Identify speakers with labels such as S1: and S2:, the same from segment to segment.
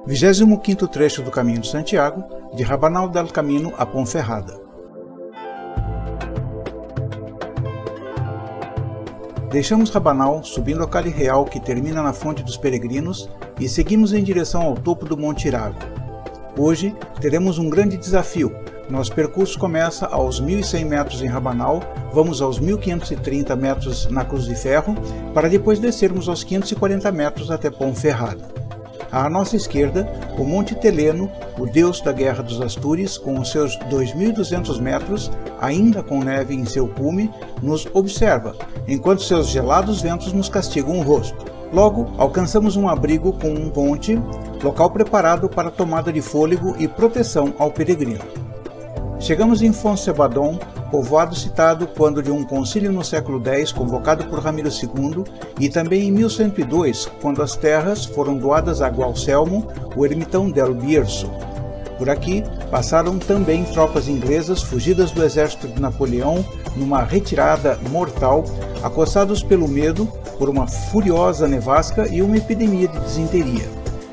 S1: 25º trecho do Caminho de Santiago, de Rabanal del Camino a Ponferrada. Deixamos Rabanal, subindo a Cali Real que termina na Fonte dos Peregrinos e seguimos em direção ao topo do Monte Irago. Hoje teremos um grande desafio. Nosso percurso começa aos 1.100 metros em Rabanal, vamos aos 1.530 metros na Cruz de Ferro, para depois descermos aos 540 metros até Ponferrada. À nossa esquerda, o Monte Teleno, o deus da Guerra dos Astures, com os seus 2.200 metros, ainda com neve em seu cume, nos observa, enquanto seus gelados ventos nos castigam o rosto. Logo, alcançamos um abrigo com um ponte, local preparado para tomada de fôlego e proteção ao peregrino. Chegamos em Foncebadón, povoado citado quando de um concílio no século X convocado por Ramiro II, e também em 1102, quando as terras foram doadas a Gualcelmo, o ermitão del Bierzo. Por aqui passaram também tropas inglesas fugidas do exército de Napoleão numa retirada mortal, acossados pelo medo, por uma furiosa nevasca e uma epidemia de disenteria.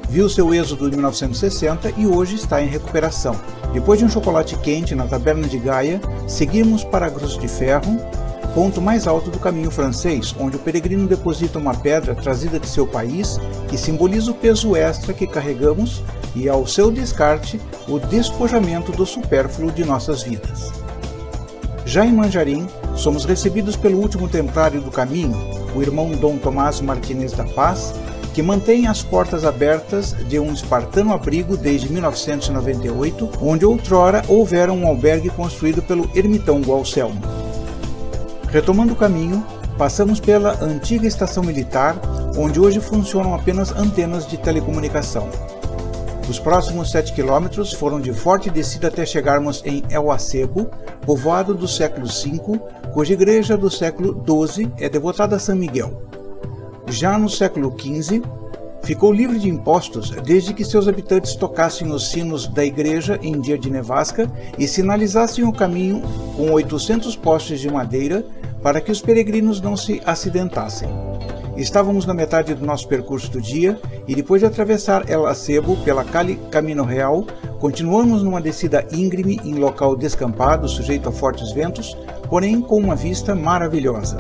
S1: Viu seu êxodo em 1960 e hoje está em recuperação. Depois de um chocolate quente na taberna de Gaia, seguimos para a Cruz de Ferro, ponto mais alto do caminho francês, onde o peregrino deposita uma pedra trazida de seu país, que simboliza o peso extra que carregamos e, ao seu descarte, o despojamento do supérfluo de nossas vidas. Já em Manjarim, somos recebidos pelo último templário do caminho, o irmão Dom Tomás Martínez da Paz, que mantém as portas abertas de um espartano abrigo desde 1998, onde outrora houvera um albergue construído pelo ermitão Gualcelmo. Retomando o caminho, passamos pela antiga estação militar, onde hoje funcionam apenas antenas de telecomunicação. Os próximos 7 quilômetros foram de forte descida até chegarmos em El Acebo, povoado do século V, cuja igreja do século XII é devotada a São Miguel. Já no século XV, ficou livre de impostos desde que seus habitantes tocassem os sinos da igreja em dia de nevasca e sinalizassem o caminho com 800 postes de madeira para que os peregrinos não se acidentassem. Estávamos na metade do nosso percurso do dia e depois de atravessar El Acebo pela Cali Camino Real, continuamos numa descida íngreme em local descampado, sujeito a fortes ventos, porém com uma vista maravilhosa.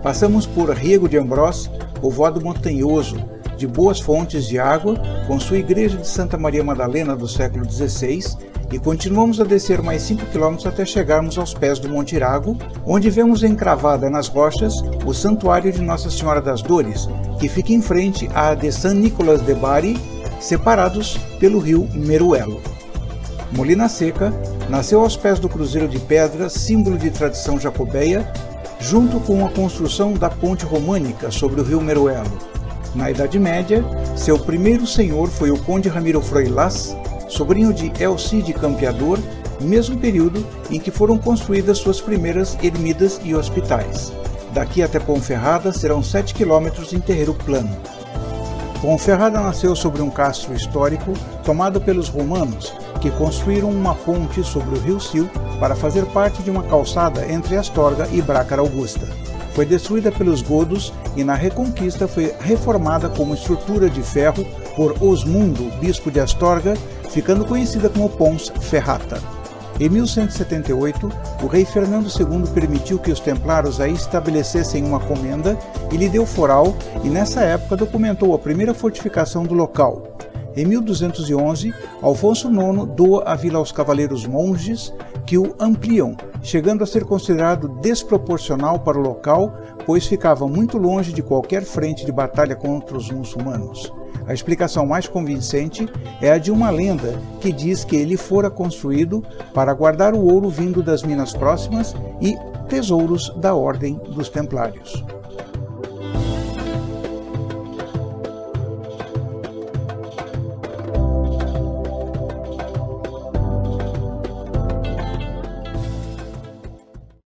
S1: Passamos por Riego de Ambrós, povoado montanhoso, de boas fontes de água, com sua igreja de Santa Maria Madalena do século XVI, e continuamos a descer mais 5 km até chegarmos aos pés do Monte Irago, onde vemos encravada nas rochas o Santuário de Nossa Senhora das Dores, que fica em frente à de San Nicolás de Bari, separados pelo rio Meruelo. Molina Seca nasceu aos pés do Cruzeiro de Pedra, símbolo de tradição jacobeia, junto com a construção da ponte românica sobre o rio Meruelo. Na Idade Média, seu primeiro senhor foi o conde Ramiro Froilaz, sobrinho de El Cid Campeador, mesmo período em que foram construídas suas primeiras ermidas e hospitais. Daqui até Ponferrada serão 7 quilômetros em terreiro plano. Ponferrada nasceu sobre um castro histórico tomado pelos romanos, que construíram uma ponte sobre o rio Sil para fazer parte de uma calçada entre Astorga e Brácara Augusta. Foi destruída pelos godos e na Reconquista foi reformada como estrutura de ferro por Osmundo, bispo de Astorga, ficando conhecida como Pons Ferrata. Em 1178, o rei Fernando II permitiu que os templários aí estabelecessem uma comenda e lhe deu foral, e nessa época documentou a primeira fortificação do local. Em 1211, Alfonso IX doa a vila aos cavaleiros monges, que o ampliam, chegando a ser considerado desproporcional para o local, pois ficava muito longe de qualquer frente de batalha contra os muçulmanos. A explicação mais convincente é a de uma lenda que diz que ele fora construído para guardar o ouro vindo das minas próximas e tesouros da Ordem dos Templários.